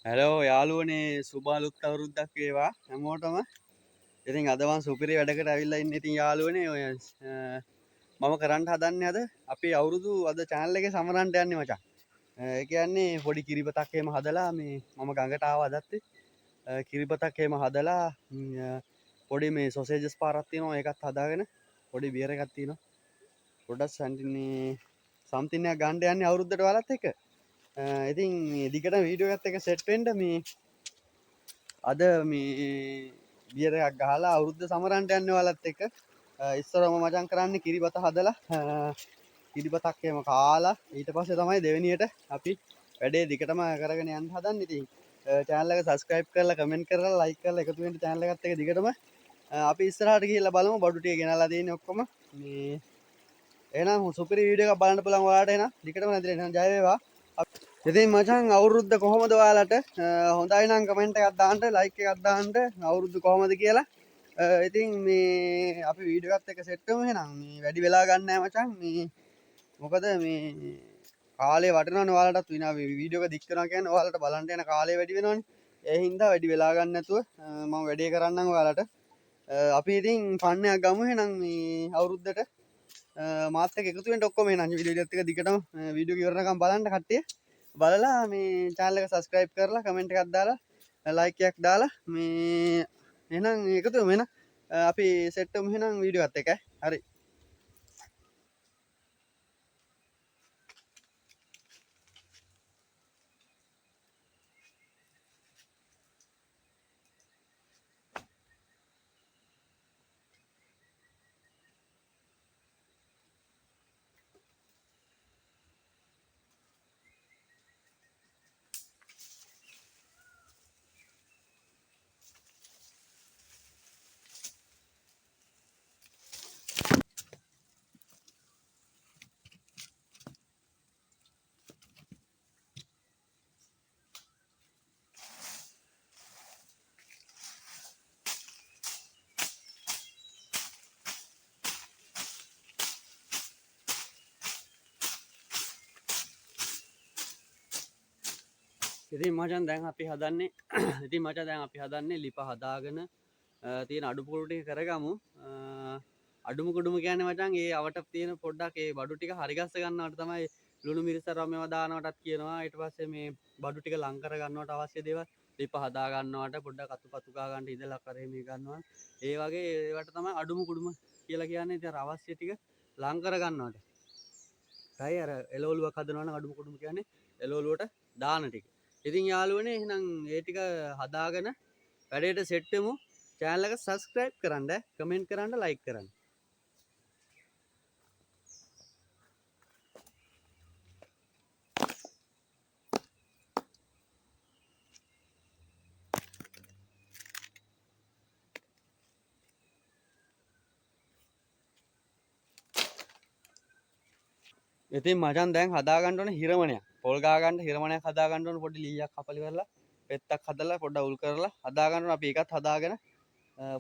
Hello යාළුවනේ සුබ අලුත් අවුරුද්දක් වේවා හැමෝටම. ඉතින් අද මම සුපිරි වැඩකට ඇවිල්ලා ඉන්නේ. ඉතින් යාළුවනේ ඔය මම කරන්න හදන්නේ අද අපි අවුරුදු අද channel එකේ සමරන්න යන්නේ මචං. ඒ කියන්නේ පොඩි කිරිපතක් එහෙම හදලා මේ මම ගඟට ආවා අදත්. කිරිපතක් එහෙම හදලා පොඩි මේ සොසේජස් පාරක් තියෙනවා ඒකත් හදාගෙන පොඩි බියර් එකක් තියෙනවා. පොඩ්ඩක් සම්තින් එකක් ගන්න යන්නේ අවුරුද්දට වලත් එක. ඉතින් දිගට වීඩියෝ එකත් එක සෙට් වෙන්න මේ අද මේ බියර් එකක් ගහලා අවුරුද්ද සමරන්න යන්නේ ඔයාලත් එක්ක. ඉස්සරම මචං කරන්නේ කිරිබත හදලා කිරිබතක් එහෙම කාලා ඊට පස්සේ තමයි දෙවෙනියට අපි වැඩේ දිගටම කරගෙන යන්න හදන්නේ. ඉතින් channel එක subscribe කරලා comment කරලා like කරලා එකතු වෙන්න channel එකත් එක්ක දිගටම අපි ඉස්සරහට ගිහිල්ලා බලමු බඩු ටික ගෙනල්ලා තියෙන්නේ ඔක්කොම. මේ එහෙනම් සුපිරි වීඩියෝ එකක් බලන්න පුළුවන් ඔයාලට. එහෙනම් දිගටම නැතිලා එහෙනම් ජය වේවා. ඉතින් මචං අවුරුද්ද කොහොමද ඔයාලට? හොඳයි නම් කමෙන්ට් එකක් දාන්න, ලයික් එකක් දාන්න අවුරුද්ද කොහොමද කියලා. ඉතින් මේ අපි වීඩියෝ එකත් එක්ක සෙට් වෙමු එහෙනම්. මේ වැඩි වෙලා ගන්න නැහැ මචං. මේ මොකද මේ කාලේ වටිනවනේ ඔයාලටත් විනා වීඩියෝ එක දික් කරනවා කියන්නේ ඔයාලට බලන්න යන කාලේ වැඩි වෙනවනේ. ඒ හින්දා වැඩි වෙලා ගන්න නැතුව මම වැඩේ කරන්නම් ඔයාලට. අපි ඉතින් ෆන් එකක් ගමු එහෙනම් මේ අවුරුද්දට මාත් එක්ක එකතු වෙන්න ඔක්කොම එහෙනම් වීඩියෝ එකත් එක්ක දිගටම වීඩියෝ එක ඉවරනකම් බලන්න කට්ටිය. බලලා මේ channel එක subscribe කරලා comment එකක් දාලා like එකක් දාලා මේ එහෙනම් එකතු වෙමු එහෙනම් අපි set වෙමු එහෙනම් වීඩියෝ එකත් එක්ක හරි. ඉතින් මචං දැන් අපි හදන්නේ ලිප හදාගෙන තියෙන අඩුපාඩු ටික කරගමු. අඩුම කුඩුම කියන්නේ මචං ඒ අවට තියෙන පොඩ්ඩක් ඒ බඩු ටික හරි ගස්ස ගන්නවට තමයි ලුණු මිරිස් අරව මේවා දානවටත් කියනවා. ඊට පස්සේ මේ බඩු ටික ලං කර ගන්නවට අවශ්‍ය දේවල් ලිප හදා ගන්නවට පොඩ්ඩක් අතුපතු ගා ගන්න ඉඳලා කරේ මේ ගන්නවා. ඒ වගේ ඒවට තමයි අඩුම කුඩුම කියලා කියන්නේ. ඉතින් අවශ්‍ය ටික ලං කර ගන්නවට. හරි අර එළවලුවක් හදනවා නම් අඩුම කුඩුම කියන්නේ එළවලුවට දාන ටික. ඉතින් යාළුවනේ එහෙනම් ඒ ටික හදාගෙන වැඩේට සෙට් වෙමු. channel එක subscribe කරන්න, comment කරන්න, like කරන්න. ඉතින් මචං දැන් හදා ගන්න ඕනේ හිරමණයක්. පොල් ගා ගන්න හිරමණයක් හදා ගන්න ඕනේ පොඩි ලීයක් කපලි කරලා පෙත්තක් හදලා පොඩ්ඩක් උල් කරලා හදා ගන්න ඕනේ. අපි ඒකත් හදාගෙන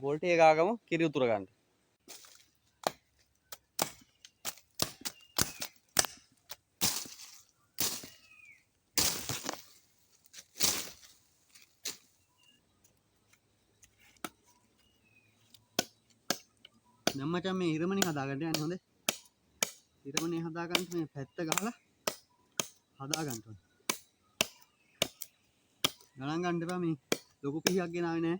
පොල් ටික ගාගමු කිරි උතුර ගන්න. දැන් මචං මේ හිරමණේ හදා ගන්න යන්නේ හොඳේ. හිරමණේ හදා ගන්න මේ පැත්ත ගහලා හදා ගන්න ඕනේ. ගණන් ගන්න එපා මේ ලොකු පිහියක් ගෙනාවේ නෑ.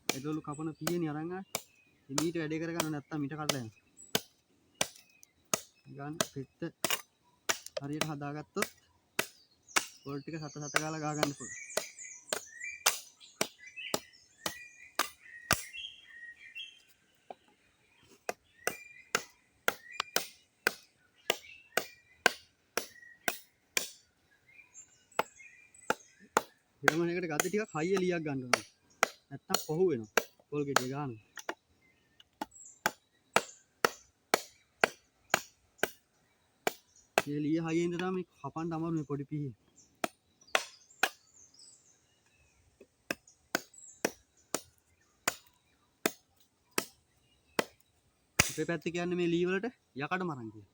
එදොලු කපන පිහියනේ අරන් ආවේ. ඉතින් ඊට වැඩේ කරගන්න නැත්තම් ඊට කඩලා යනවා. ගන්න පෙත්ත හරියට හදාගත්තොත් පොල් ටික සත ගාලා ගා ගන්න පුළුවන්. හිරමණයකට ගද්දි ටිකක් හයිය ලියක් ගන්න ඕනේ. නැත්තම් පොහු වෙනවා. පොල් ගෙඩිය ගන්න. මේ ලිය හයියෙන් ඉඳලා මේ කපන්න අමාරු මේ පොඩි පිහිය. අපේ පැත්තේ කියන්නේ මේ ලී වලට යකඩ මරන් කියලා.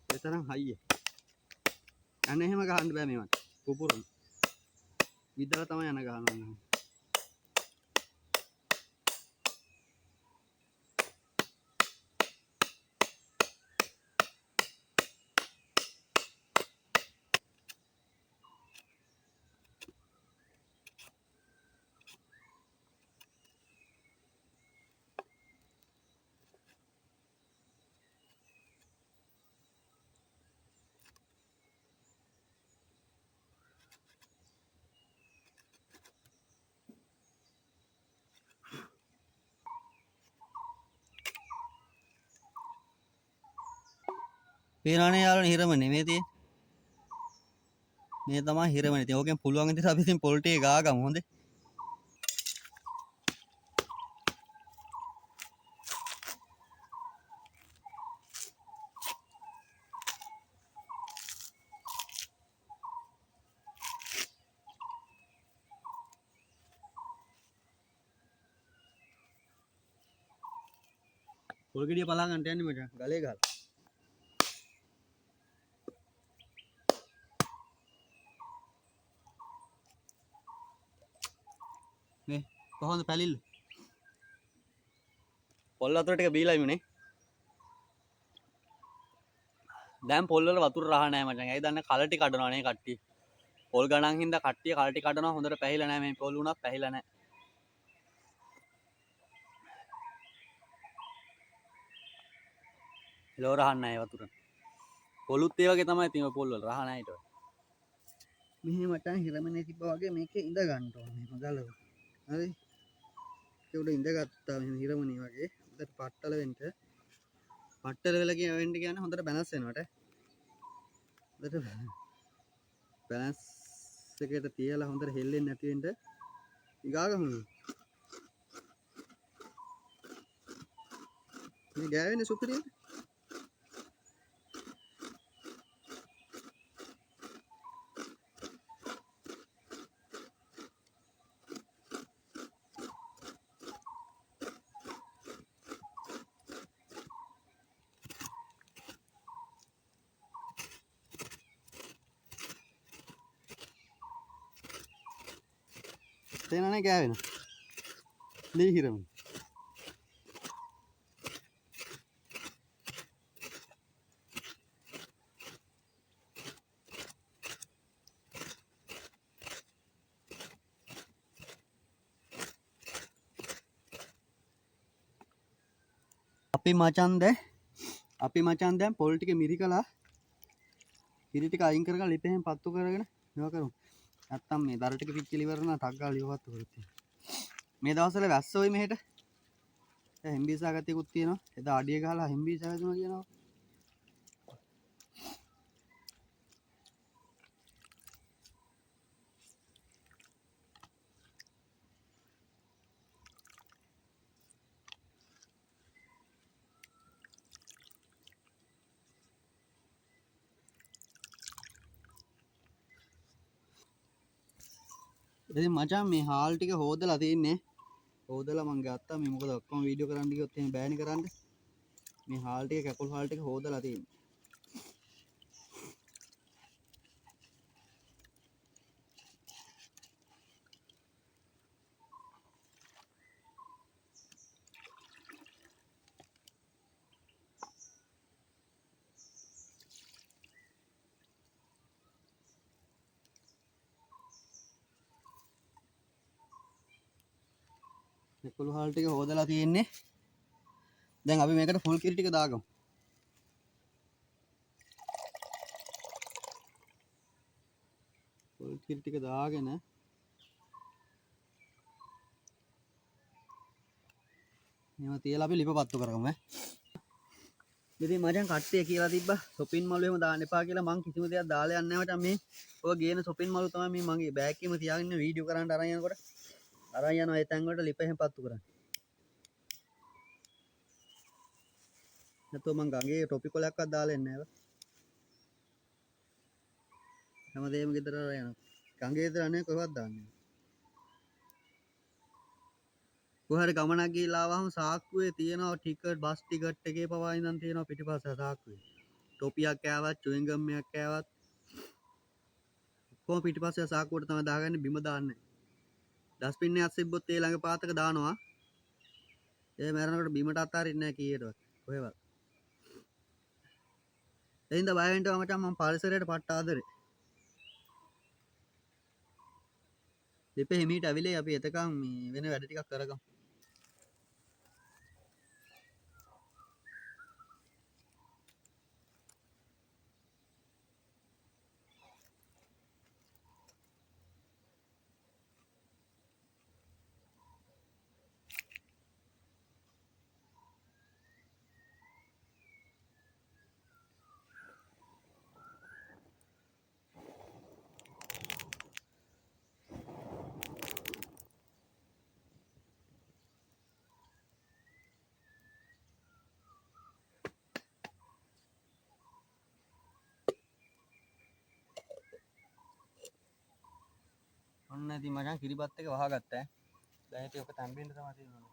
ඒ තරම් හයිය. අනේ එහෙම ගහන්න බෑ මේවට. පුපුරන. විදලා තමයි යන ගහනවා. පේනවනේ යාළුවනේ හිරම නෙමෙයි තියෙන්නේ. මේ තමයි හිරමනේ. ඉතින් ඕකෙන් පුළුවන් විදිහට අපි ඉතින් පොල් ටික ගාගමු හොඳේ. පොල් ගෙඩිය පලා ගන්නට යන්නේ මචං. ගලේ ගහලා. මේ කොහොමද පැලිල්ල? පොල් වතුර ටික බීලා ඉමුනේ. දැන් පොල් වල වතුර රහ නැහැ මචං. ඇයි දන්නේ කල ටික කඩනවා නේ කට්ටිය. පොල් ගණන් හින්දා කට්ටිය කල ටික කඩනවා හොඳට පැහිලා නැහැ මේ පොල් උනත් පැහිලා නැහැ. ලෝ රහන්න නැහැ වතුර. පොලුත් ඒ වගේ තමයි ඉතින් ඔය පොල් වල රහ නැහැ ඊට. මෙහෙ මචං හිරමනේ තිබ්බා වගේ මේකේ ඉඳ ගන්න ඕනේ. මෙහෙම ගලව. හරි. ඒක උඩ ඉඳගත්තා මෙහෙම හිරමනේ වගේ. හොඳට පట్టල වෙන්න. පట్టල වෙලා කියන්නේ හොඳට බැලන්ස් වෙනවට. හොඳට බැලන්ස් එකට තියලා හොඳට හෙල්ලෙන්නේ නැති වෙන්න ඉගාගමු. මේ ගෑවෙන්නේ සුපිරියට. තේනනේ ගෑවෙන. ලී හිරම. අපි මචන් දැන් පොල් ටික මිරිකලා කිරි ටික අයින් කරගෙන ලිපෙන් පත්තු කරගෙන මේවා කරමු. නැත්තම් මේ දර ටික පිච්චිලි ඉවරනා ටක් ගාලා ලිව පත්තු කරත්. මේ දවස්වල වැස්ස ඔයි මෙහෙට. දැන් හෙම්බීසා ගතියකුත් තියෙනවා. එදා අඩිය ගහලා හෙම්බීසා වැදුනා කියනවා. ඉතින් මචං මේ හාල් ටික හොදලා තින්නේ. හොදලා මං ගත්තා. මේ මොකද ඔක්කොම වීඩියෝ කරන්න ගියොත් එහෙම බෑනේ කරන්න. මේ හාල් ටික කැකුල් හාල් ටික හොදලා තින්නේ. කැකුල් හාල් ටික හොදලා තින්නේ. දැන් අපි මේකට ෆුල් කිරි ටික දාගමු. ෆුල් කිරි ටික දාගෙන මේවා තියලා අපි ලිප පත්තු කරගමු ඈ. ඉතින් මචං කට්ටිය කියලා තිබ්බා සොපින් මලු එහෙම දාන්න එපා කියලා. මං කිසිම දෙයක් දාලා යන්නේ නැහැ මචං. මේ ඔය ගේන සොපින් මලු තමයි මේ මගේ බෑග් එකේම තියාගෙන වීඩියෝ කරන්න අරන් යනකොට අරන් යනවා ඒ තැන් වලට ලිප එහෙම පත්තු කරන්න. නැත්නම් මං ගඟේ ටොපි කොලයක්වත් දාලා එන්නේ නැහැ. හැමදේම ගෙදර යනවා. ගඟේ විතර නේ කොහෙවත් දාන්නේ නැහැ. කොහරි ගමනක් ගිහිල්ලා ආවම සාක්කුවේ තියෙනවා ටිකට් බස් ටිකට් එකේ පවා ඉඳන් තියෙනවා පිටිපස්ස සාක්කුවේ. ටොපියක් කෑවත් චුවින් ගම් එකක් කෑවත් ඔක්කොම පිටිපස්සේ සාක්කුවට තමයි දාගන්නේ බිම දාන්නේ. ඩස්බින් එකක් තිබ්බොත් ඒ ළඟ පාතක දානවා. ඒ මැරෙනකොට බිමට අතාරින්නේ නැහැ කීයටවත්. කොහෙවත්. එයින්ද බය වෙන්න මචං මම පරිසරයට පට්ට ආදරේ. දෙපේ හිමීට ඇවිලේ අපි එතකන් මේ වෙන වැඩ ටිකක් කරගමු. ඔන්න ඉතින් මචං කිරිබත් එක වහගත්තා. දැන් ඉතින් ඔක තැම්බෙන්න තමයි තියෙන්නේ.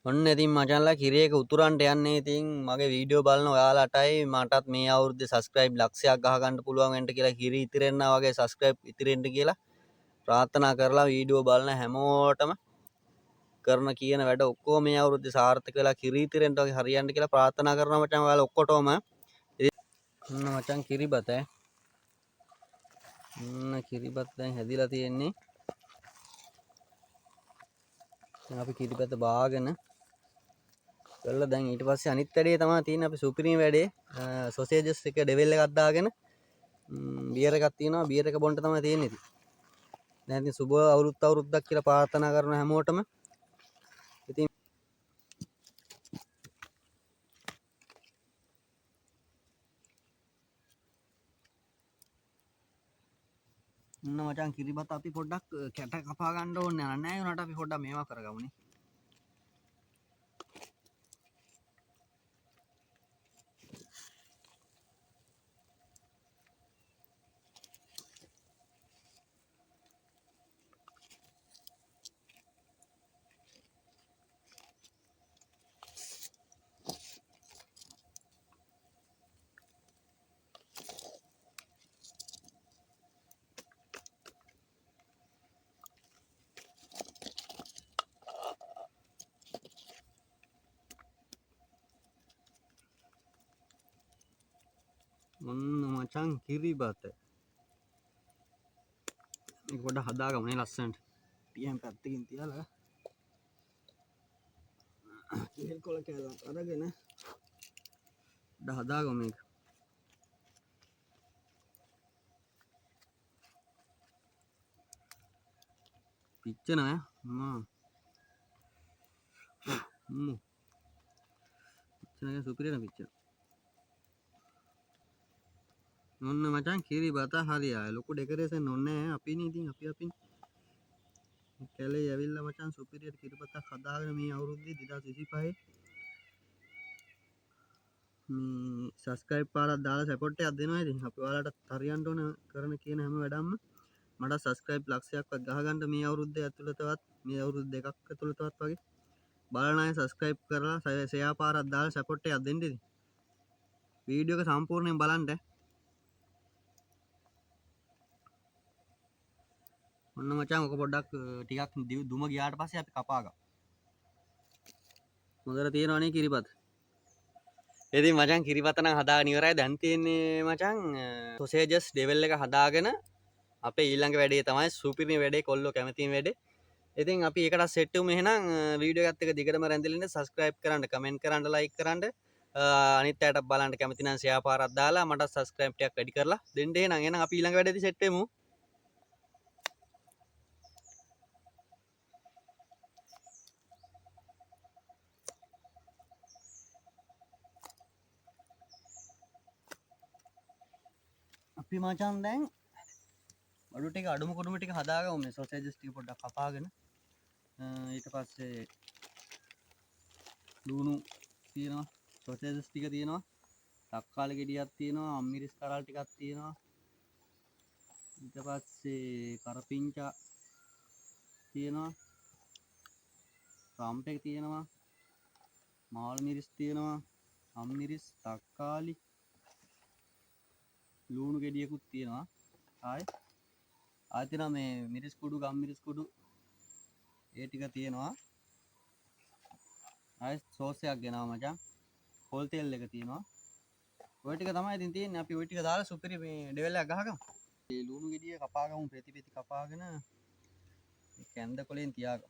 ඔන්න ඉතින් මචංලා කිරි එක උතුරන්ට යන්නේ. ඉතින් මගේ වීඩියෝ බලන ඔයාලටයි මටත් මේ අවුරුද්දේ සබස්ක්‍රයිබ් ලක්ෂයක් ගහ ගන්න පුළුවන් වෙන්න කියලා කිරි ඉතිරෙන්නා වගේ සබස්ක්‍රයිබ් ඉතිරෙන්න කියලා ප්‍රාර්ථනා කරලා වීඩියෝ බලන හැමෝටම කරන කියන වැඩ ඔක්කොම මේ අවුරුද්දේ සාර්ථක වෙලා කිරි ඉතිරෙන්න වගේ හරියන්න කියලා ප්‍රාර්ථනා කරනවා මචං ඔයාලා ඔක්කොටම. ඔන්න මචං කිරිබත ඔන්න කිරිබත් දැන් හැදිලා තියෙන්නේ. දැන් අපි කිරිබත බාගෙන කරලා දැන් ඊට පස්සේ අනිත් වැඩේ තමයි තියෙන්නේ අපි සුපිරිම වැඩේ. සොසේජස් එක ඩෙවල් එකක් දාගෙන බියර් එකක් තියෙනවා. බියර් එක බොන්න තමයි තියෙන්නේ ඉතින්. දැන් ඉතින් සුබ අවුරුද්දක් කියලා ප්‍රාර්ථනා කරන හැමෝටම ඉතින් ඔන්න මචං කිරිබත් අපි පොඩ්ඩක් කැට කපා ගන්න ඕනේ නැහැ උනාට අපි පොඩ්ඩක් මේවා කරගමුනේ. ඔන්න මචං කිරිබත මේක පොඩ්ඩක් හදාගමු නේ ලස්සනට. පියම් පැත්තකින් තියලා කෙල් කොල කැලක් අරගෙන හදාගමු මේක. පිච්චෙන ඈ පිච්චෙන සුපිරියන පිච්චෙන. ඔන්න මචං කිරිබත හරියයි. ලොකු ඩෙකොරේෂන් ඕනේ නැහැ. අපිනේ ඉතින් අපි කැලේ ඇවිල්ලා මචං සුපිරියට කිරිබතක් හදාගෙන මේ අවුරුද්දේ 2025 මේ සබස්ක්‍රයිබ් පාරක් දාලා සපෝට් එකක් දෙනවා. ඉතින් අපි ඔයාලට හරියන්න ඕන කරන කියන හැම වැඩක්ම මට සබස්ක්‍රයිබ් ලක්ෂයක්වත් ගහගන්න මේ අවුරුද්දේ ඇතුළතවත් මේ අවුරුදු දෙකක් ඇතුළතවත් වගේ බලන අය සබස්ක්‍රයිබ් කරලා ෂෙයා පාරක් දාලා සපෝට් එකක් දෙන්න. ඉතින් වීඩියෝ එක සම්පූර්ණයෙන් බලන්න. ඔන්න මචං ඔක පොඩ්ඩක් ටිකක් දුම ගියාට පස්සේ අපි කපා ගමු. හොඳට තියෙනවනේ කිරිබත්. ඉතින් මචං කිරිබත නම් හදාගෙන ඉවරයි. දැන් තියෙන්නේ මචං සොසේජස් ඩෙවල් එක හදාගෙන අපේ ඊළඟ වැඩේ තමයි සුපිරිම වැඩේ කොල්ලෝ කැමතිම වැඩේ. ඉතින් අපි ඒකට සෙට් වෙමු. එහෙනම් වීඩියෝ එකත් එක දිගටම රැඳෙලා ඉන්න සබස්ක්‍රයිබ් කරන්න, කමෙන්ට් කරන්න, ලයික් කරන්න. අනිත් අයට බලන්න කැමති නම් ෂෙයා පාරක් දාලා මට සබස්ක්‍රයිබ් ටිකක් වැඩි කරලා දෙන්න. එහෙනම් අපි ඊළඟ වැඩේදී සෙට් වෙමු. අපි මචං දැන් බඩු ටික අඩුම කුඩුම ටික හදාගමු. මේ සොසේජස් ටික පොඩ්ඩක් කපාගෙන ඊට පස්සේ ලුණු තියෙනවා, සොසේජස් ටික තියෙනවා, තක්කාලි ගෙඩියක් තියෙනවා, අම්මිරිස් කරල් ටිකක් තියෙනවා. ඊට පස්සේ කරපිංචා තියෙනවා, රම්ප එක තියෙනවා, මාල් මිරිස් තියෙනවා, අම්මිරිස්, තක්කාලි, ලුණු ගෙඩියකුත් තියෙනවා. ආයෙත් තියෙනවා මේ මිරිස් කුඩු, ගම් මිරිස් කුඩු ඒ ටික තියෙනවා. ආයෙත් සෝස් එකක් ගෙනාවා මචං. පොල් තෙල් එක තියෙනවා. ඔය ටික තමයි ඉතින් තියෙන්නේ. අපි ඔය ටික දාලා සුපිරි මේ ඩෙවල් එකක් ගහගමු. මේ ලුණු ගෙඩිය කපාගමු, පෙති පෙති කපාගෙන මේ කැන්ද කොලෙන් තියාගමු.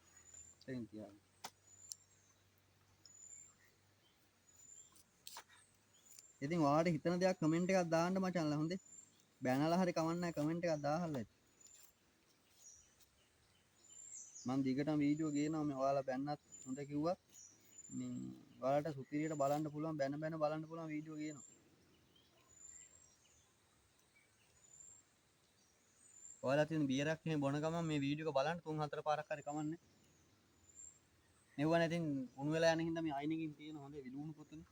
ඉතින් ඔයාලට හිතන දෙයක් කමෙන්ට් එකක් දාන්න මචංලා හොඳේ. බැනලා හරි කමක් නැහැ, කමෙන්ට් එකක් දාහල්ලා. මම දිගටම වීඩියෝ ගේනවා මේ ඔයාලා බැන්නත් හොඳ කිව්වත් මේ ඔයාලට සුපිරියට බලන්න පුළුවන්, බැන බලන්න පුළුවන් වීඩියෝ ගේනවා. ඔයාලා තියෙන බියරක් එහෙම බොන ගමන් මේ වීඩියෝ එක බලන්න 3-4 පාරක් හරි කමන්නේ. නෙව්ව නැතින් උණු වෙලා යන හින්දා මේ අයිනකින් තියෙන හොඳ විලුණු පොතුනේ.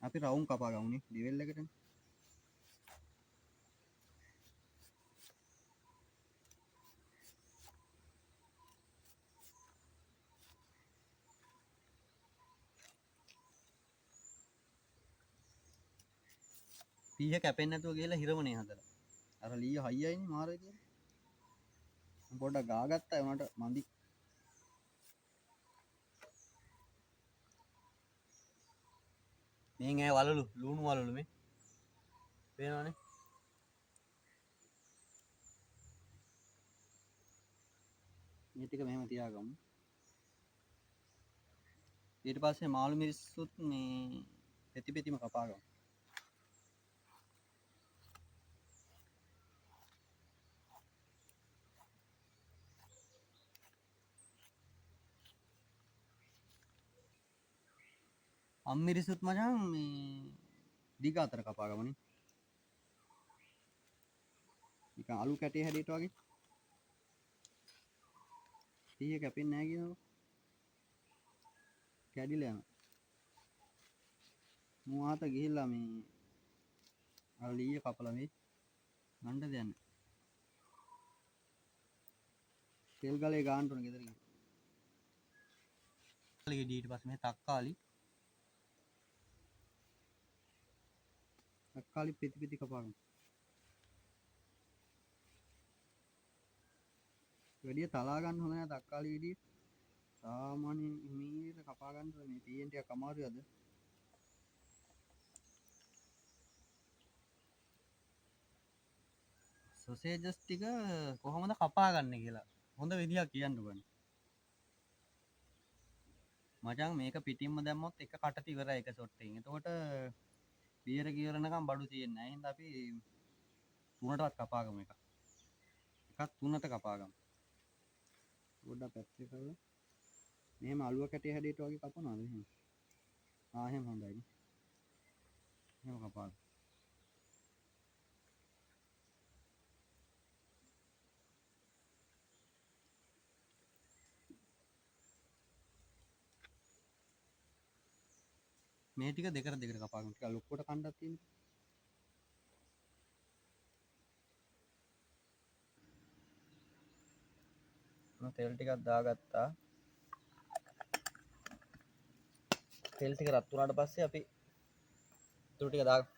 අපි රවුම් කපා ගමුනේ ඩෙවල් එකටනේ. පීහ කැපෙන්නේ නැතුව ගිහලා හිරවනේ හදලා. අර ලීය හයියයිනේ මාර විදියට. මම පොඩ්ඩක් ගාගත්තා ඒ උනට මදි. මේන් ඈ වලලු ලුණු වලලු මේ. පේනවනේ. මේ ටික මෙහෙම තියාගමු. ඊට පස්සේ මාළු මිරිස්සුත් මේ පෙති පෙතිම කපා ගමු. අම්මිරිසුත් මචං මේ දිග අතර කපා ගමුනේ. නිකන් අලු කැටේ හැඩයට වගේ. පීහ කැපෙන්නේ නැහැ කියනකො. කැඩිලා යනවා. මූ ආත ගිහිල්ලා මේ අර ලීය කපලා මේ ගන්න දෙන්නේ. තෙල් ගලේ ගාන්න ඕන ගෙදර ගිහින්. ඊට පස්සේ මේ තක්කාලි පෙති පෙති කපාගමු. වැඩිය තලා ගන්න හොඳ නැහැ තක්කාලි ගෙඩිය. සාමාන්‍ය හිමීට කපා ගන්න මේ පීඑන් ටිකක් අමාරුයි අද. සොසේජස් ටික කොහොමද කපා ගන්න කියලා හොඳ විදියක් කියන්න ඕනේ. මචං මේක පිටින්ම දැම්මොත් එක කටට ඉවරයි එක ෂොට් එකකින්. එතකොට බියර කිවරනකම් බඩු තියෙන්නේ නැහැ. එහෙනම් අපි තුනටවත් කපාගමු එකක්. එකක් තුනට කපාගමු. පොඩ්ඩක් පැත්තේ කරලා මෙහෙම අලුව කැටේ හැඩයට වගේ කපනවාද එහෙම? එහෙම හොඳයි. එහෙම කපාගමු. මේ ටික දෙකට කපාගමු. ටික ලොක්කොට කණ්ඩක් තියෙනවා. තෙල් ටිකක් දාගත්තා. තෙල් ටික රත් වුණාට පස්සේ අපි ඉතුරු ටික දාගමු.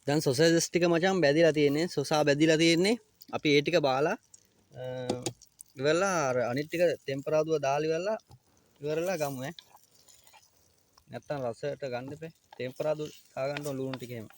දැන් සොසේජස් ටික මචං බැදිලා තියෙන්නේ. සොසා බැදිලා තියෙන්නේ. අපි ඒ ටික බාලා ඉවරලා අර අනිත් ටික ටෙම්පරාදුව දාලා ඉවරලා ගමු ඈ. නැත්තම් රසයට ගන්න එපේ. ටෙම්පරාදුව දා ගන්න ඕන ලුණු ටික එහෙම.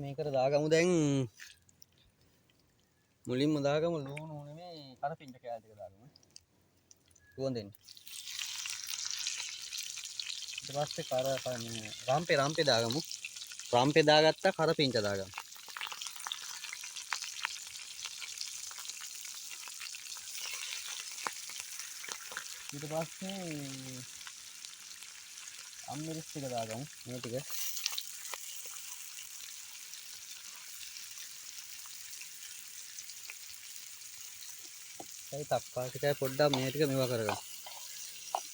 මේකට දාගමු දැන් මුලින්ම දාගමු ලුණු නෙමෙයි කරපිංච කෑල්ල ටික දාගමු. ගොන්දෙන්. ඊට පස්සේ රම්පේ දාගමු. රම්පේ දාගත්තා කරපිංච දාගන්න. ඊට පස්සේ අම්මිරිස් ටික දාගමු මේ ටික. ඒ තක්කාලි ටිකයි පොඩ්ඩක් මේ ටික මෙව කරගන්න.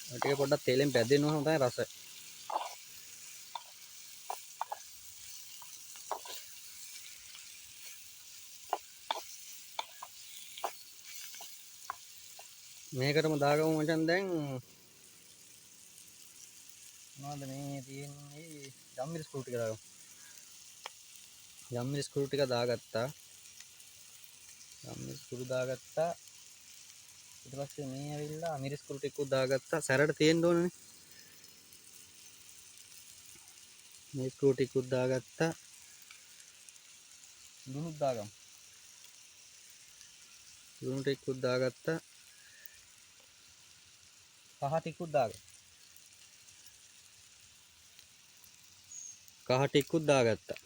මේ ටික පොඩ්ඩක් තෙලෙන් පැදෙන්නවම තමයි රස. මේකටම දාගමු මචන් දැන් මොනවද මේ තියෙන්නේ යම්මිරිස් කුරු ටික දාගමු. යම්මිරිස් කුරු ටික දාගත්තා. යම්මිරිස් කුරු දාගත්තා. ඊට පස්සේ මේ ඇවිල්ලා මිරිස් කුරු ටිකක් දාගත්තා. සැරට තියෙන්න ඕනනේ. මිරිස් කුරු ටිකක් දාගත්තා. ලුණුත් දාගමු. ලුණු ටිකක් දාගත්තා. කහ ටිකක් දාගමු. කහ ටිකක් දාගත්තා.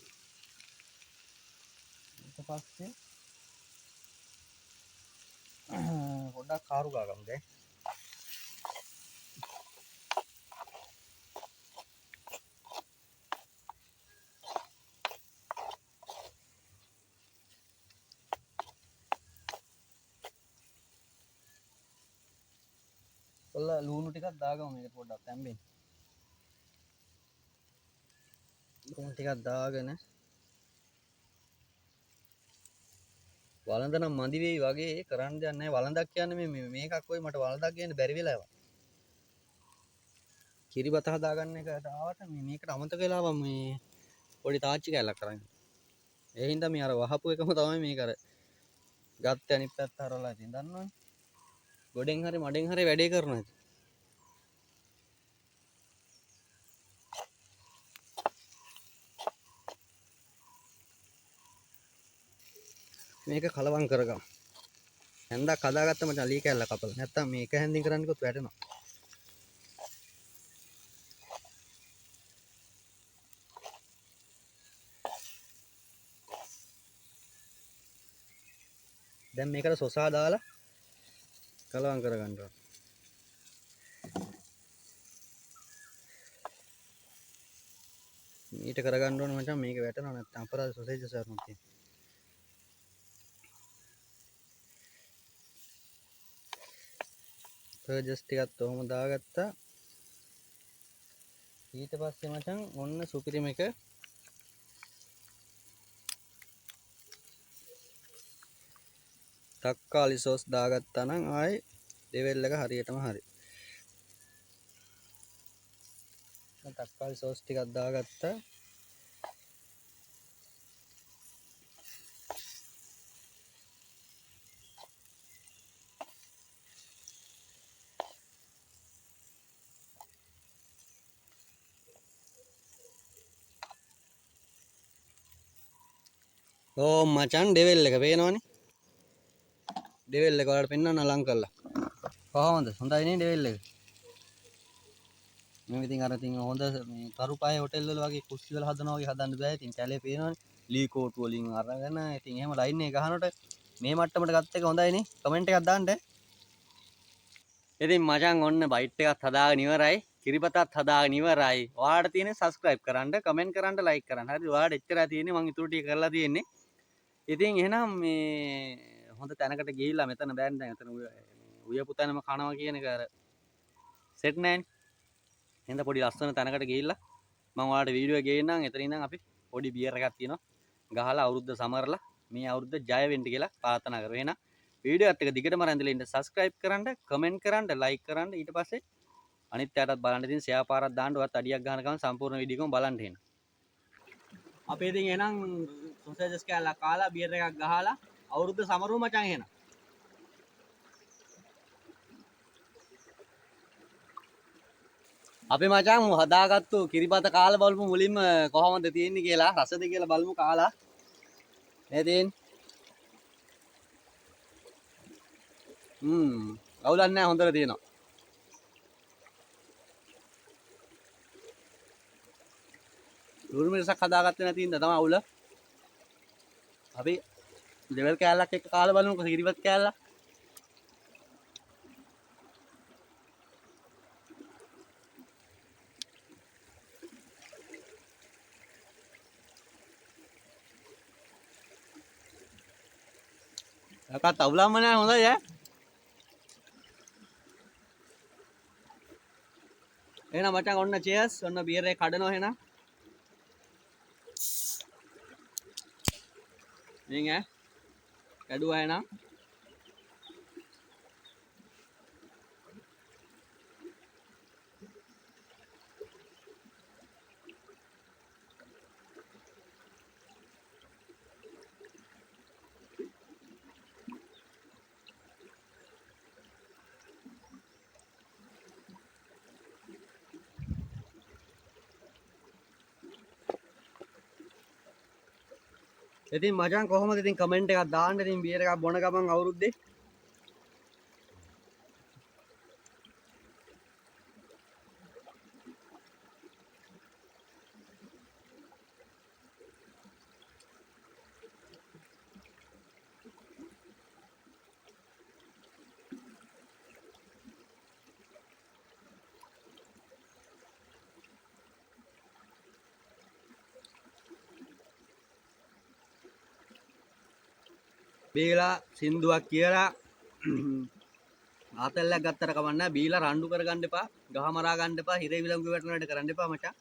ඊට පස්සේ පොඩ්ඩක් කාරු ගාගමු දැන්. ඔල්ලා ලුණු ටිකක් දාගමු මේකට පොඩ්ඩක් තැම්බෙන්න. ලුණු ටිකක් දාගෙන වළඳ නම් මදි වෙයි වගේ කරන්න දෙයක් නැහැ. වළඳක් කියන්නේ මේකක් ඔය මට වළඳක් ගේන්න බැරි වෙලා ඒවා. කිරිබත හදාගන්න එකට ආවට මේකට අමතක වෙලා මේ පොඩි තාච්චි කැල්ලක් කරන්. ඒ හින්දා මේ අර වහපු එකම තමයි මේක අර ගත්ත අනිත් පැත්ත හරවලා ඉතින් දන්නවනේ. ගොඩෙන් හරි මඩෙන් හරි වැඩේ කරනවා ඉතින්. මේක කලවම් කරගමු. හැන්දක් හදාගත්ත මචං ලී කැල්ල කපලා. නැත්තම් මේක හැන්දින් කරන්න කිව්වොත් වැටෙනවා. දැන් මේකට සොසා දාලා කලවම් කරගන්න ඕන. මීට කරගන්න ඕන මචං මේක වැටෙනවා නැත්තම් අපරාධ සොසේජ් සර්නුත් තියෙනවා. පර්ජස් ටිකත් ඔහොම දාගත්තා. ඊට පස්සේ මචං ඔන්න සුපිරිම එක තක්කාලි සෝස් දාගත්තා නම් ආයේ ලෙවල් එක හරියටම හරි. තක්කාලි සෝස් ටිකක් දාගත්තා. ඕ මචන් ඩෙවල් එක පේනවනේ. ඩෙවල් එක ඔයාලට පෙන්වන්න ලං කරලා. කොහොමද? හොඳයි නේ ඩෙවල් එක. මම ඉතින් අර ඉතින් හොඳ මේ කරුපාය හොටෙල් වල වගේ කුස්සි වල හදනවා වගේ හදන්න බෑ. ඉතින් කැලේ පේනවනේ. ලී කෝටු වලින් අරගෙන ඉතින් එහෙම ලයින් එක ගහනකොට මේ මට්ටමට ගත්ත එක හොඳයි නේ. කමෙන්ට් එකක් දාන්න. ඉතින් මචං ඔන්න බයිට් එකක් හදාගෙන ඉවරයි. කිරිබතත් හදාගෙන ඉවරයි. ඔයාලට තියෙන්නේ subscribe කරන්න, comment කරන්න, like කරන්න. හරි ඔයාලට එච්චරයි තියෙන්නේ. මම ඊටු ටික කරලා තියෙන්නේ. ඉතින් එහෙනම් මේ හොඳ තැනකට ගිහිල්ලා මෙතන බෑන් දැන් එතන උයපු තැනම කනවා කියන එක අර සෙට් නැහැනේ. එහෙනම් පොඩි ලස්සන තැනකට ගිහිල්ලා මම ඔයාලට වීඩියෝ එක ගේන්නම්. එතන ඉඳන් අපි පොඩි බියර් එකක් තියෙනවා. ගහලා අවුරුද්ද සමරලා මේ අවුරුද්ද ජය වෙන්න කියලා ප්‍රාර්ථනා කරමු. එහෙනම් වීඩියෝ එකත් එක දිගටම රැඳිලා ඉන්න subscribe කරන්න, comment කරන්න, like කරන්න. ඊට පස්සේ අනිත් යාටත් බලන්න ඉතින් share පාරක් දාන්න. ඔයත් අඩියක් ගන්න ගමන් සම්පූර්ණ වීඩියෝ එකම බලන්න එහෙනම්. අපි ඉතින් එහෙනම් සොසේජස් කෑල්ලක් කාලා බියර් එකක් ගහලා අවුරුද්ද සමරුව මචං එහෙනම්. අපි මචං හදාගත්තු කිරිබත කාලා බලමු මුලින්ම කොහොමද තියෙන්නේ කියලා, රසද කියලා බලමු කාලා. මේ තියෙන්නේ. අවුලක් නැහැ හොඳට තියෙනවා. ලුණු මිරිසක් හදාගත්තේ නැති ඉඳ තමයි අවුල. අපි ලෙවල් කෑල්ලක් එක්ක කාලා බලමුකෝ කිරිවත් කෑල්ලක්. එකත් අවුලම නෑ හොඳයි ඈ. එහෙනම් මචං ඔන්න චියර්ස්. ඔන්න බියර් එක කඩනවා එහෙනම්. මින් ඈ. කැඩුවා එහෙනම්. ඉතින් මචං කොහොමද ඉතින් කමෙන්ට් එකක් දාන්න. ඉතින් බියර් එකක් බොන ගමන් අවුරුද්දේ බීලා සින්දුවක් කියලා ආතල්ලක් ගත්තට කමක් නැහැ. බීලා රණ්ඩු කරගන්න එපා. ගහ මරා ගන්න එපා. හිරේ විලංගු වැටෙන වැඩ කරන්න එපා මචං.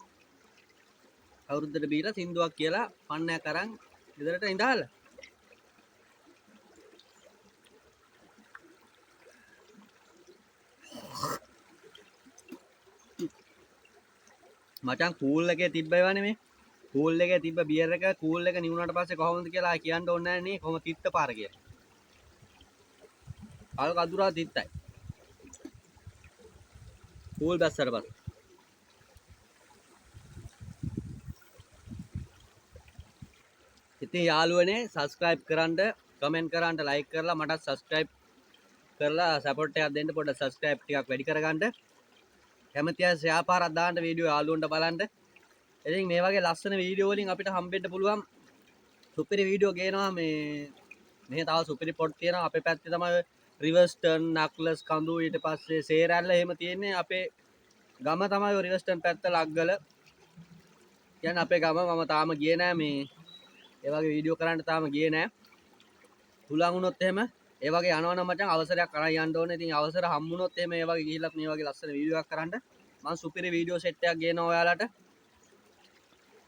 අවුරුද්දට බීලා සින්දුවක් කියලා පන්නයක් අරන් ගෙදරට ඉඳහල්ලා. මචං කූල් එකේ තිබ්බ ඒවා නෙමෙයි. කූල් එකේ තිබ්බ බියර් එක කූල් එක නිවුණාට පස්සේ කොහොමද කියලා කියන්න ඕනේ නැහැ නේ. කොහොම තිත්ත පාර කියලා. කල් කදුරා තිත්තයි. කූල් බැස්සට පස්සේ. ඉතින් යාළුවනේ subscribe කරන්න, comment කරන්න, like කරලා මටත් subscribe කරලා support එකක් දෙන්න. පොඩ්ඩක් subscribe ටිකක් වැඩි කරගන්න. කැමති අය share පාරක් දාන්න වීඩියෝ යාළුවන්ට බලන්න. ඉතින් මේ වගේ ලස්සන වීඩියෝ වලින් අපිට හම්බෙන්න පුළුවන් සුපිරි වීඩියෝ ගේනවා. මේ තව සුපිරි පොට් තියෙනවා අපේ පැත්තේ තමයි රිවර්ස් ටර්න්, නක්ලස්, කඳු, ඊට පස්සේ සේරැල්ල එහෙම තියෙන්නේ. අපේ ගම තමයි රිවර්ස් ටර්න් පැත්ත ලග්ගල. කියන්නේ අපේ ගම මම තාම ගියේ නෑ. මේ ඒ වගේ වීඩියෝ කරන්න තාම ගියේ නෑ. පුළුවන් වුණොත් එහෙම ඒ වගේ යනවනම් මචං අවසරයක් අරන් යන්න ඕනේ. ඉතින් අවසර හම්බුනොත් එහෙම ඒ වගේ ගිහිල්ලත් මේ වගේ ලස්සන වීඩියෝ එකක් කරන්න මම සුපිරි වීඩියෝ සෙට් එකක් ගේනවා ඔයාලට.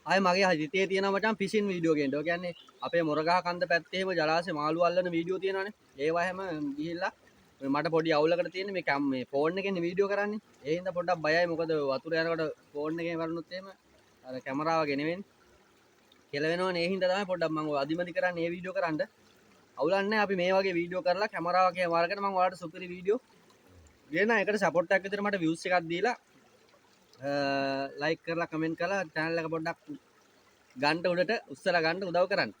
ආයේ මගේ හිතේ තියෙනවා මචං ෆිෂින් වීඩියෝ ගේන්න. ඒ කියන්නේ අපේ මොරගහ කන්ද පැත්තේ එහෙම ජලාශේ මාළු අල්ලන වීඩියෝ තියෙනවානේ. ඒවා හැම ගිහිල්ලා මට පොඩි අවුලකට තියෙන්නේ මේ ෆෝන් එකෙන් වීඩියෝ කරන්නේ. ඒ හින්දා පොඩ්ඩක් බයයි. මොකද වතුර යනකොට ෆෝන් එකෙන් වරනොත් එහෙම අර කැමරාව ගෙනෙවෙන්නේ. කෙලවෙනවනේ. ඒ හින්දා තමයි පොඩ්ඩක් මම අදිමදි කරන්නේ මේ වීඩියෝ කරන්න. අවුලක් නැහැ. අපි මේ වගේ වීඩියෝ කරලා කැමරාවක වරගෙන මම ඔයාලට සුපිරි වීඩියෝ ගේන එකට සපෝට් එකක් විතර මට views එකක් දීලා like කරලා comment කරලා channel එක පොඩ්ඩක් ගන්න උඩට උස්සලා ගන්න උදව් කරන්න.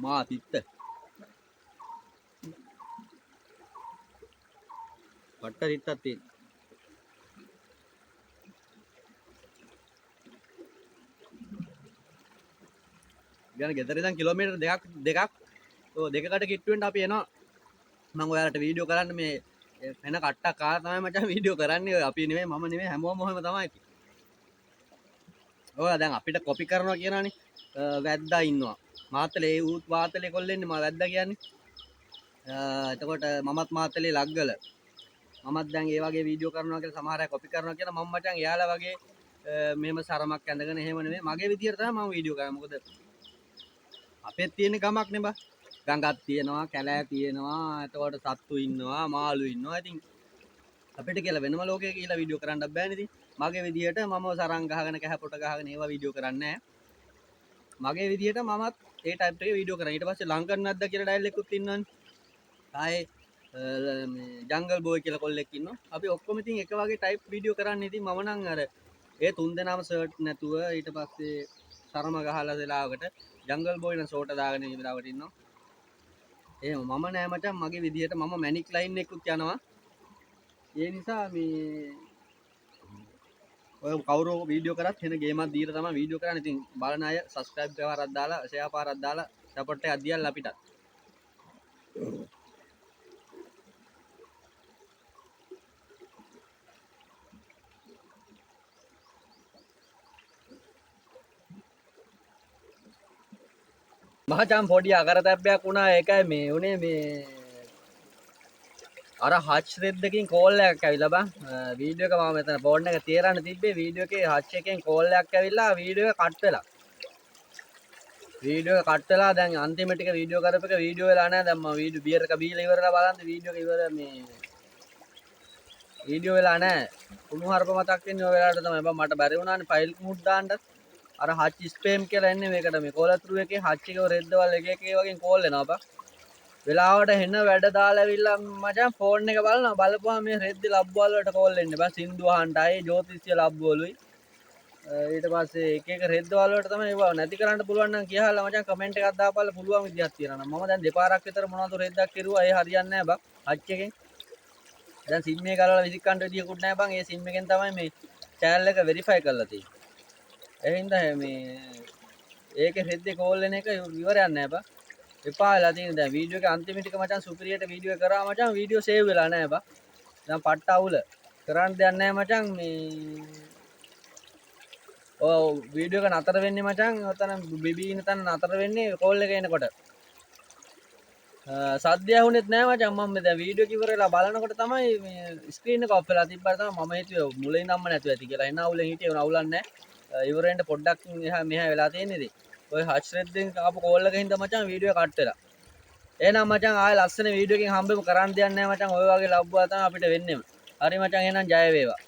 මා තිත්ත පට්ට තිත්තක් තියෙන. ගියන ගෙදර ඉඳන් කිලෝමීටර් දෙකකට කිට්ටු වෙන්න අපි එනවා. මම ඔයාලට වීඩියෝ කරන්න මේ වෙන කට්ටක් කාලා තමයි මචං වීඩියෝ කරන්නේ. අපි නෙමෙයි මම නෙමෙයි හැමෝම ඔහෙම තමයි. ඔය දැන් අපිට කොපි කරනවා කියනවනේ. වැද්දා ඉන්නවා. මාතලේ ඌත් වාතලේ කොල්ලෙන්නේ මම වැද්දා කියන්නේ. එතකොට මමත් මාතලේ ලග්ගල. මමත් දැන් ඒ වගේ වීඩියෝ කරනවා කියලා සමහර අය කොපි කරනවා කියලා මම මචං එයාලා වගේ මෙහෙම සරමක් ඇඳගෙන එහෙම නෙමෙයි. මගේ විදියට තමයි මම වීඩියෝ කරන්නේ. මොකද අපේ තියෙන ගමක් නේ බා. ගඟක් තියෙනවා, කැලෑ තියෙනවා, එතකොට සත්තු ඉන්නවා, මාළු ඉන්නවා. ඉතින් අපිට කියලා වෙනම ලෝකයක කියලා වීඩියෝ කරන්නත් බෑනේ ඉතින්. මගේ විදිහට මම සරං ගහගෙන කැහ පොට ගහගෙන ඒවා වීඩියෝ කරන්නේ නැහැ. මගේ විදිහට මමත් ඒ ටයිප් එකේ වීඩියෝ කරනවා. ඊට පස්සේ ලංකන් නැද්ද කියලා ඩයල් එකකුත් ඉන්නවනේ. ආයේ ජංගල් බෝයි කියලා කොල්ලෙක් ඉන්නවා. අපි ඔක්කොම ඉතින් එක වගේ ටයිප් වීඩියෝ කරන්නේ. ඉතින් මම නම් අර ඒ තුන් දෙනාම ෂර්ට් නැතුව ඊට පස්සේ සරම ගහලා වෙලාවකට ජංගල් බෝයි නම් ෂෝට දාගෙන ඉන්න වෙලාවට ඉන්නවා. එහෙම මම නෑ මචං මගේ විදිහට මම මැනික් ලයින් එකකුත් යනවා. ඒ නිසා මේ ඔය කවුරු වීඩියෝ කරත් වෙන ගේමක් දීලා තමයි වීඩියෝ කරන්නේ. ඉතින් බලන අය subscribe එකක් දාලා share පාරක් දාලා support එකක් දියලා අපිට. මහචාම් පොඩි අකරතැබ්බයක් වුණා. ඒකයි මේ උනේ මේ අර හච් රෙද්දකින් කෝල් එකක් ඇවිල්ලා බං වීඩියෝ එක මම මෙතන ෆෝන් එක තියරන්න තිබ්බේ වීඩියෝ එකේ හච් එකෙන් කෝල් එකක් ඇවිල්ලා වීඩියෝ එක කට් වෙලා දැන් අන්තිමට එක වීඩියෝ කරපු එක වීඩියෝ වෙලා නැහැ. දැන් මම වීඩියෝ බියර් එක බීලා ඉවරලා බලන්න වීඩියෝ එක ඉවර මේ වීඩියෝ වෙලා නැහැ. කුණු හරප මතක් වෙන්නේ ඔය වෙලාවට තමයි බං මට බැරි වුණානේ ෆයිල් මුඩ් දාන්න. අර හච් ස්පෑම් කියලා එන්නේ මේකට මේ කෝල් අතුරු එකේ හච් එකේ රෙද්දවල් එක එක වගේ කෝල් එනවා බං. වෙලාවට හෙන වැඩ දාලා ඇවිල්ලා මචං ෆෝන් එක බලනවා බලපුවාම මේ රෙද්දි ලබ්බවල වලට කෝල් එන්නේ බං. සින්දු අහන්නයි ජෝතිෂ්‍ය ලබ්බවලුයි. ඊට පස්සේ එක එක රෙද්දවල වලට තමයි ඒවා නැති කරන්න පුළුවන් නම් කියලා මචං කමෙන්ට් එකක් දාපල්ලා පුළුවන් විදියක් තියෙනවා. මම දැන් දෙපාරක් විතර මොනවද රෙද්දක් කෙරුවා ඒ හරියන්නේ නැහැ බං හච් එකෙන්. දැන් සිම් එක ගලවලා විසික් ගන්න විදියකුත් නැහැ බං. ඒ සිම් එකෙන් තමයි මේ channel එක වෙරිෆයි කරලා තියෙන්නේ. ඒ හින්දා මේ ඒකේ රෙද්දේ කෝල් එන එක ඉවරයක් නැහැ බං. එපා වෙලා තියෙන දැන් වීඩියෝ එක අන්තිම ටික මචං සුපිරියට වීඩියෝ එක කරා මචං වීඩියෝ සේව් වෙලා නැහැ බං. දැන් පට්ට අවුල කරන්න දෙයක් නැහැ මචං මේ ඔව් වීඩියෝ එක නතර වෙන්නේ මචං ඔතන බිබී ඉන්න තැන නතර වෙන්නේ කෝල් එක එනකොට. සද්ද ඇහුනෙත් නැහැ මචං. මම දැන් වීඩියෝ එක ඉවරලා බලනකොට තමයි මේ ස්ක්‍රීන් එක ඔෆ් වෙලා තිබ්බට තමයි මම හිතුවේ මුලින් ඉඳන්ම නැතුව ඇති කියලා. එන අවුලෙන් හිටියේ උන අවුලක් නැහැ. ඉවරෙන්ට පොඩ්ඩක් එහා මෙහා වෙලා තියෙන්නේ ඉතින්. ඔය හච් රෙද්දෙන් ආපු කෝල් එකකින් හින්දා මචං වීඩියෝ එක කට් වෙලා. එහෙනම් මචං ආයෙ ලස්සන වීඩියෝ එකකින් හම්බෙමු. කරන්න දෙයක් නැහැ මචං. ඔය වගේ ලබ්බුවා තමයි අපිට වෙන්නේම. හරි මචං එහෙනම් ජය වේවා.